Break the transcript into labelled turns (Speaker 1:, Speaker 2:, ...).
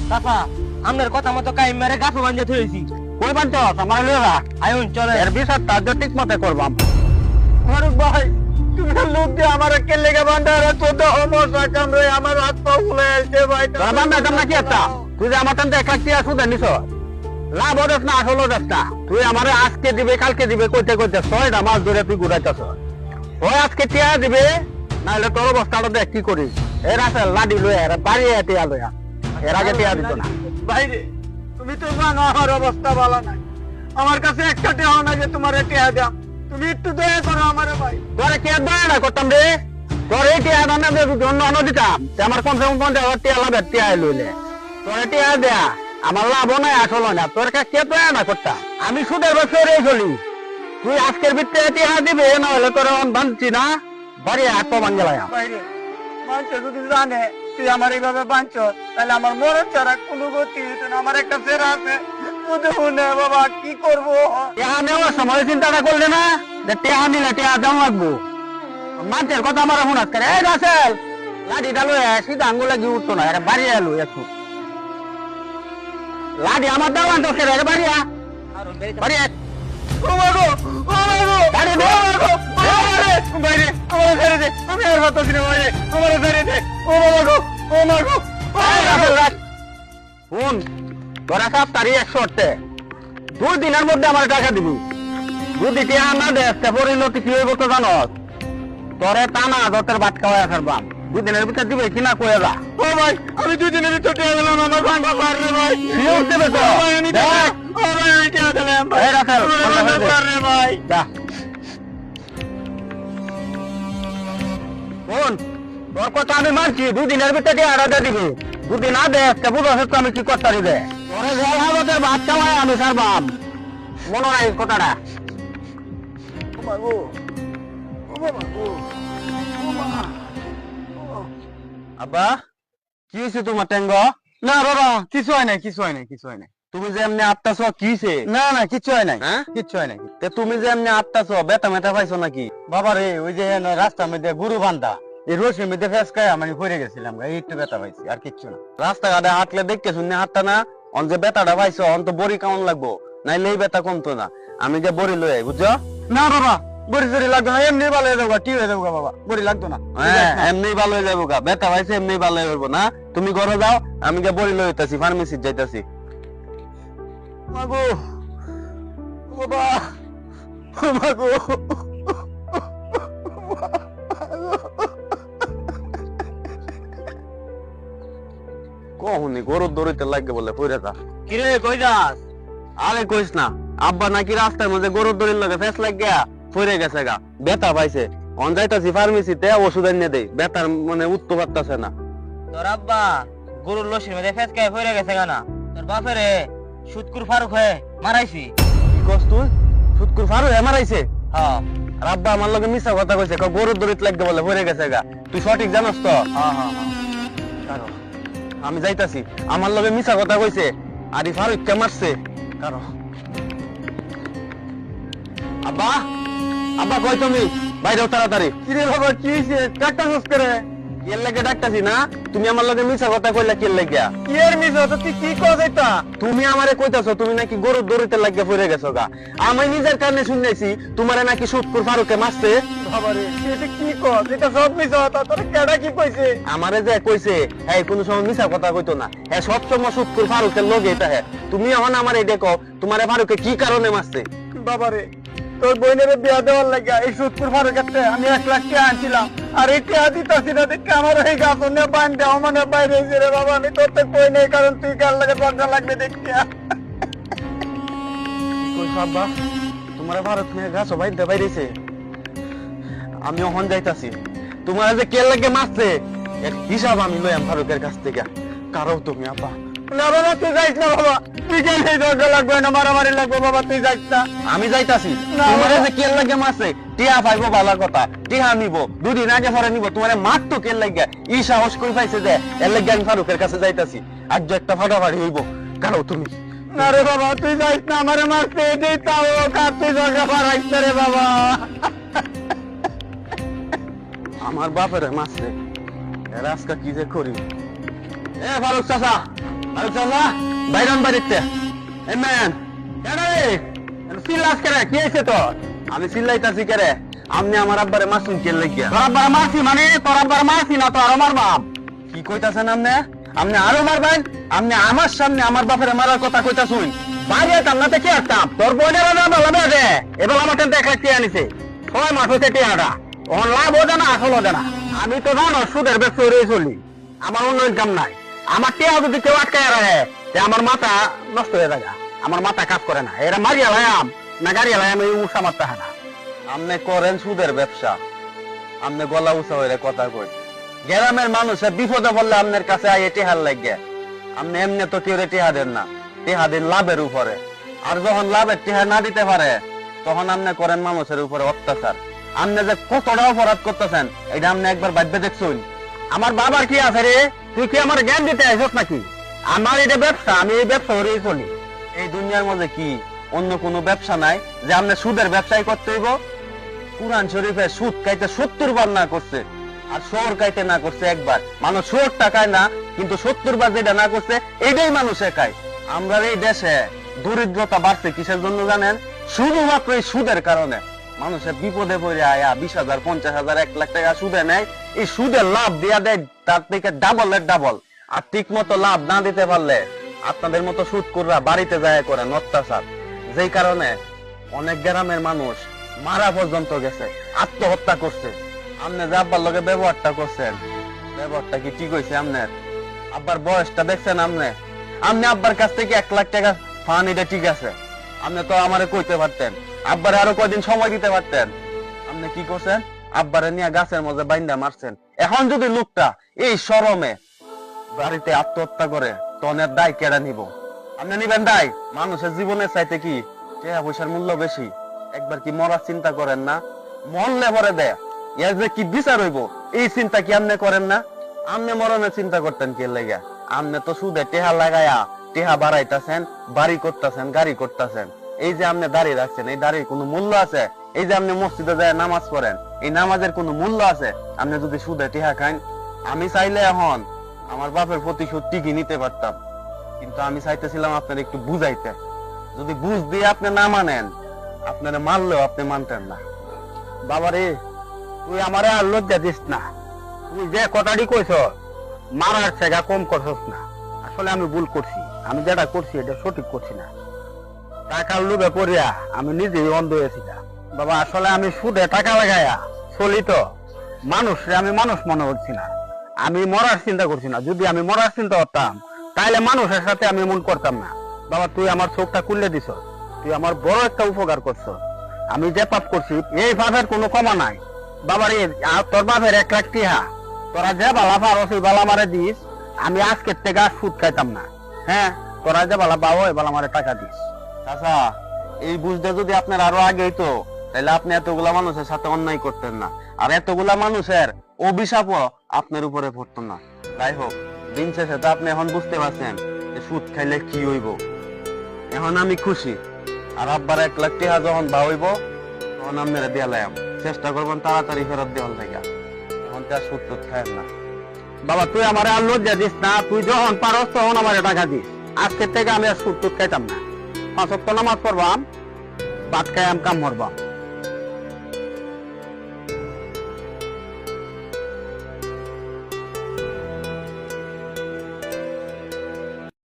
Speaker 1: চাচা আমনের কথা মতো কাই মেরে গাছ বাঁধে থইছি।
Speaker 2: কই বানছ আমার লইরা
Speaker 1: আইন চলে
Speaker 2: এর বিচার তার ঠিক মতে করবাম।
Speaker 1: ফারুক ভাই তুমি লোক দিয়ে আমার কে লেগে বান্ধারে তোদ সমস্যা কামরে আমার হাত পা ফুলে আসছে ভাই।
Speaker 2: বাবা ম্যাডাম নাকি একটা তুই যে আমার টানতে 1 লাখ টাকা সুদে নিছ, লাভ হচ্ছে না আসল হচ্ছে না। তুই আমারে আজকে দিবে কালকে দিবে কইতে কইতে 6টা মাস ধরে তুই ঘুরাইতেছ। ওই আজকে টিয়া দিবে নাহলে তোর অবস্থাটা দেখ কি করিস। এর আছে লাডি লইয়া এর বাড়ি টিয়া লইয়া, এর আগে টিয়া দিত না।
Speaker 1: বাইরে তুমি তো জানো আমার অবস্থা ভালো নাই, আমার কাছে একটা টেহা না যে তোমার টেহা দাম। তুমি একটু দয়া করো আমারে ভাই।
Speaker 2: তোরে কে দয়া না করতাম রে, তোর এই টিয়া দাম না অন্য অন্য দিতাম। আমার কমসে কম 50 টিয়া লাভের টিয়া লইলে তোর টিয়া দেয়া আমার লাভ নাই আসল না। তোর কে দয়া না করতাম, আমি সুদের বছরে চলি। তুই আজকের ভিতরে টিয়া দিবে না হলে তোর বাঁধছি না বাড়ি হাত বাঙ্গেলাম।
Speaker 1: বাইরে মানুষ যদি জানে তুই আমার এইভাবে বাঁধছ তাহলে আমার মরণ ছাড়া কোনো গতি হইতো না। আমার একটা ফেরা আছে বাবা, কি করবো?
Speaker 2: টিয়া নেওয়ার সময় চিন্তাটা করলে না যে টিয়া নিলে টিয়া দাম লাগবো। মানুষের কথা আমার শোনাস করে এই রাসেল লাঠি ডালো সিধা আঙ্গুলে গিয়ে উঠতো না, এটা বাড়ি এলো একটু লাঠি আমার দাম আনতো সেটা বাড়ি বাড়ি
Speaker 1: ও মাগো, ও মাগো,
Speaker 2: গাড়ি দে।
Speaker 1: বাইরে আমার ছেড়ে দে, আমি আর বাতাসি না বাইরে, আমার ছেড়ে দে। ও মাগো, ও মাগো,
Speaker 2: শুন তোরা সব তারিখ 100 2 দিনের মধ্যে আমার টাকা দিবি। যদি টিয়া না দেয় পরিণতি কি হইব তো জানস। তোরে টানা তোর ভাত খাওয়াই আসার বাম 2 দিনের ভিতরে দিবে কিনা কয়ে যা।
Speaker 1: ও ভাই আমি 2 দিনের ভিতরে টেয়া গেলাম, আমার ভাঙা পারবে ভাই।
Speaker 2: ফিউজ দেবে তো
Speaker 1: ও ভাই আমি টেয়া দিলাম ভাই।
Speaker 2: এই রাসেল,
Speaker 1: আমার ভাঙা পারবে ভাই।
Speaker 2: যা শোন তোর কথা আমি মানছি 2 দিনের ভিতরে টিয়া আড়া দিবি। 2 দিন না দে বুঝো আমি কি করতে দে। তোরে জল হাবতের ভাত খাওয়াই আমি সার বাম, মনে নাই কথাটা।
Speaker 1: ও মাগো, ও মাগো, ও মা।
Speaker 2: আব্বা কি হয়েছে তোমার ট্যাঙ্গ?
Speaker 1: না বাবা কিছু হয় নাই, কিছু হয় নাই, কিছু হয় নাই।
Speaker 2: তুমি যে এমনি আটটাছ কি হয়েছে?
Speaker 1: না না কিছু হয় নাই,
Speaker 2: হ্যাঁ?
Speaker 1: কিচ্ছু হয় নাই।
Speaker 2: তে তুমি যে এমনি আটটাছ বেতা মেতা পাইছো নাকি?
Speaker 1: বাবা রে ওই যে রাস্তার মধ্যে গরু বান্ধা এই রশির মধ্যে ফেসকায় আমি পড়ে গেছিলাম, এই একটু ব্যথা পাইছি আর কিচ্ছু না।
Speaker 2: রাস্তাঘাটে হাঁটলে দেখতে শুনে হাঁটতা না, অন যে বেতাটা পাইছো অন তো বড়ি কেমন লাগবো, নাইলে এই বেতা কমতো না। আমি যে বড়ি লয়ে বুঝছো?
Speaker 1: না বাবা বড়ি চড়ি লাগতো না, এমনি ভালো হয়ে যাবো, কি হয়ে যাবো বাবা, বড়ি লাগতো না।
Speaker 2: হ্যাঁ এমনি ভালো হয়ে যাবো গা, বেতা পাইছে এমনি ভালো হয়ে যাবো না। তুমি ঘরে যাও, আমি যে বড়ি লয়ে যাইতাছি, ফার্মেসি যাইতাছি।
Speaker 1: মাগো, ও বাবা, ও মাগো,
Speaker 2: কখনই গরুর দড়িতে লাগবে বলে পড়ে যা।
Speaker 1: কিরে কই যাস?
Speaker 2: আরে কইস না, আব্বা নাকি রাস্তার মধ্যে গরুর দড়ির লাগে ফেস লাগিয়া পড়ে গেছে গা, বেতা পাইছে। অন যাইতাছি ফার্মেসিতে ওষুধ এনে দেই, বেতার মানে উঠতে পারতাছে না।
Speaker 1: তোর আব্বা গরুর লসির মধ্যে ফেসকায় পড়ে গেছে গানা, তোর বাপেরে সুৎকুর ফারুক হয়ে মারাইছি।
Speaker 2: কি কস তুই? সুৎকুর ফারু এমার আইছে?
Speaker 1: হ্যাঁ
Speaker 2: আর আব্বা আমার লগে মিছা কথা কইছে, গরুর দড়িত লাগবে বলে পড়ে গেছে গা। তুই সঠিক জানাস তো?
Speaker 1: হ্যাঁ হ্যাঁ হ্যাঁ।
Speaker 2: কারো আমি যাইতাছি, আমার লগে মিছা কথা কইছে আর এই ফারুক কে মারছে। কারো আব্বা, আব্বা কই তুমি? বাইরেও তাড়াতাড়ি।
Speaker 1: কিরে বাবা কি হয়েছে? ডাক্তার খোঁজ করে
Speaker 2: কের লাগে ডাকতাছি না, তুমি আমার লগে মিছা কথা কইলা কের লাগিয়া?
Speaker 1: কি এর মিছো তো তুই কি কস এটা?
Speaker 2: তুমি আমারে কইতাছো তুমি নাকি গরুর দড়িতে লাগিয়া পড়ে গেছো গা। আমি নিজের কানে শুনেছি তোমারে নাকি সুৎকুর ফারুকে মারছে।
Speaker 1: বাবা রে তুই এটা কি কস? এটা সব মিছো কথা, তোর কেডা কি কইছে?
Speaker 2: আমারে যে কইছে হ্যাঁ কোনো সময় মিছা কথা কইতো না, হ্যাঁ সব সময় সুৎকুর ফারুকের লগে এটা। হ্যাঁ তুমি এখন আমার এটা কও তোমারে ফারুকে কি কারণে মারছে?
Speaker 1: বাবা রে তোর বোনের বিয়া দেওয়ার লাগে এই সুৎপুর ফারুক কাছে আমি 1 লাখ টাকা আনছিলাম, আর এই টাকা দিতেছি না দেখে আমার এই গাছ নিয়ে বান দেওয়া মানে বাইরে হয়েছে রে বাবা। আমি তোর তো কই নেই, কারণ তুই কার লাগে দরকার লাগবে দেখতে।
Speaker 2: কইছো আব্বা তোমারে ভারত নিয়ে গাছ বাইতে বাইরেছে? আমি এখন যাইতাছি, তোমার যে কে লাগে মারছে এর হিসাব আমি লইয়াম ফারুকের কাছ থেকে। কারো তুমি আব্বা?
Speaker 1: না বাবা তুই যাইস না বাবা, তুই কেন এই দরকার লাগবে না, মারামারি লাগবে বাবা, তুই যাইস না।
Speaker 2: আমি যাইতাছি,
Speaker 1: না,
Speaker 2: তোমার
Speaker 1: বাবা।
Speaker 2: যে কে লাগে মারছে টিয়া পাইবো ভালো কথা, টিয়া নিব 2 দিন আগে পরে নিব। তোমার মার তো কে লাগে ই সাহস কই পাইছে যে এর লাগে আমি ফারুকের কাছে যাইতাছি। আজ যে একটা ফাটাফাটি হইব। কারো তুমি?
Speaker 1: না রে বাবা তুই যাইস না, আমারে মারছে এটাই তাও কার, তুই দরকার পারাইস না রে বাবা।
Speaker 2: আমার বাপের মারছে, এর আজকে কি যে করি। এ ফারুক চাচা আরে চাচা বাইরন বাড়িতে এমেন কেডা রে চিল্লাস করে কি হইছে তো আমি চিল্লাইতাছি করে আপনি আমার আব্বারে মাসুম কে লাগিয়া তোর আব্বার মাসি মানে তোর আব্বার মাসি না তো আরো মারবাম কি কইতাছেন আপনি আপনি আরো মারবেন আপনি আমার সামনে আমার বাপের মারার কথা কইতাছুন বাইরে কান্নাতে কি আসতাম তোর বোনের ভালো বেড়ে এবার আমার টেন এক লাখ টিয়া আনিছে 6 মাস হইতে টিয়াটা ওর লাভ হতো না আসল হতো না আমি তো জানো সুদের ব্যবসা করে চলি আমার অন্য ইনকাম নাই আমার টিয়া যদি কেউ আটকায় রাখে আমার মাথা নষ্ট হয়ে যায় আমার মাথা কাজ করে না এরা মারিয়া লাইম না গাড়িয়া লাইম এই উষা মারতে হয় না আপনি করেন সুদের ব্যবসা আপনি গলা উষা হয়ে কথা কই গ্রামের মানুষের বিপদে পড়লে আপনার কাছে আইয়ে টেহার লাগে আপনি এমনি তো কেউ টেহা দেন না টেহা দিন লাভের উপরে আর যখন লাভের টেহা না দিতে পারে তখন আপনি করেন মানুষের উপরে অত্যাচার আপনি যে কতটা অপরাধ করতেছেন এটা আপনি একবার ভাববে দেখছুন আমার বাবার কি আছে রে তুই কি আমার জ্ঞান দিতে আসছ নাকি আমার এটা ব্যবসা আমি এই ব্যবসা করেই চলি এই দুনিয়ার মধ্যে কি অন্য কোনো ব্যবসা নাই যে আপনি সুদের ব্যবসায় করতে হইব কুরআন শরীফে সুদ খাইতে 70 বার না করছে আর শোর খাইতে না করছে একবার মানুষ শোর টাকায় না কিন্তু 70 বার যেটা না করছে এটাই মানুষে খায় আমরা এই দেশে দরিদ্রতা বাড়ছে কিসের জন্য জানেন শুধুমাত্র এই সুদের কারণে মানুষের বিপদে পড়ে আয়া 20,000 50,000 1 লাখ টাকা সুদে নেয় এই সুদের লাভ দিয়া দেয় তার থেকে ডাবল আর ঠিক মতো লাভ না দিতে পারলে আপনাদের মতো সুদ কররা বাড়িতে যায় করেন অত্যাচার যেই কারণে অনেক গ্রামের মানুষ মারা পর্যন্ত গেছে আত্মহত্যা করছে আপনি যে আব্বার লগে ব্যবহারটা করছেন ব্যবহারটা কি ঠিক হয়েছে আপনার আব্বার বয়সটা দেখছেন আপনি আব্বার কাছ থেকে 1 লাখ টাকা ফান এটা ঠিক আছে আপনি তো আমারে কইতে পারতেন আব্বারে আরো কয়দিন সময় দিতে পারতেন আপনি কি করছেন আব্বারে নিয়ে গাছের মধ্যে বাইন্দা মারছেন এখন যদি লোকটা এই শরমে বাড়িতে আত্মহত্যা করে তনের দায় কেড়ে নিব আপনি নিবেন দায় মানুষের জীবনের চাইতে কি টাকা পয়সার মূল্য বেশি একবার কি মরার চিন্তা করেন না মরলে পরে দেয় এর যে কি বিচার হইব এই চিন্তা কি আপনি করেন না আপনি মরণের চিন্তা করতেন কে লেগে আপনি তো সুদে টেহা লাগায়া টেহা বাড়াইতেছেন বাড়ি করতেছেন গাড়ি করতেছেন এই যে আপনি দাঁড়িয়ে রাখছেন এই দাঁড়িয়ে কোনো মূল্য আছে এই যে আপনি মসজিদে যায় নামাজ পড়েন এই নামাজের কোনো মূল্য আছে আপনি যদি সুদে টেহা খান আমি চাইলে এখন আমার বাপের প্রতিশোধ ঠিকই নিতে পারতাম কিন্তু আমি চাইতেছিলাম আপনার একটু বুঝাইতে যদি বুঝ দিয়ে আপনি না মানেন আপনারা মারলেও আপনি মানতেন না বাবারে তুই আমারে আর লজ্জা দিস না তুই যে কথাটি কইছ মারার জায়গা কম করছস না আসলে আমি ভুল করছি আমি যেটা করছি এটা সঠিক করছি না টাকার লোভে পড়িয়া আমি নিজেই অন্ধ হয়েছি বাবা আসলে আমি সুদে টাকা লাগাইয়া চলি তো মানুষরে আমি মানুষ মনে করছি না আমি মরার চিন্তা করছি না যদি আমি মরার চিন্তা করতাম তাহলে মানুষের সাথে আমি এমন করতাম না বাবা তুই আমার চোখটা খুললে দিছ তুই আমার বড় একটা উপকার করছ আমি যে পাপ করছি এই পাপের কোনো ক্ষমা নাই বাবার তোর বাপের 1 লাখ টিহা তোরা যে বালা পারো সেই বালা মারে দিস আমি আজকের থেকে আর সুদ খাইতাম না হ্যাঁ তোরা যে বালা পাও এই বালা মারে টাকা দিস আচ্ছা এই বুঝতে যদি আপনার আরো আগে হইতো তাহলে আপনি এতগুলা মানুষের সাথে অন্যায় করতেন না আর এতগুলা মানুষের অভিশাপও আপনার উপরে পড়তো না যাই হোক দিন শেষে তো আপনি এখন বুঝতে পারছেন যে সুদ খাইলে কি হইব এখন আমি খুশি আর আব্বার 1 লাখ টাকা যখন বা হইব তখন আপনারা দিয়া লাইম চেষ্টা করবেন তাড়াতাড়ি ফেরত দেওয়ার লেগা এখন তো আর সুদ টুদ খায় না বাবা তুই আমার আর লজ্জা দিস না তুই যখন পারস তখন আমার টাকা দিস আজকের থেকে আমি আর সুদ টুদ খাইতাম না 5 ওয়াক্ত নামাজ পড়বাম ভাত খাইয়াম কাম করবাম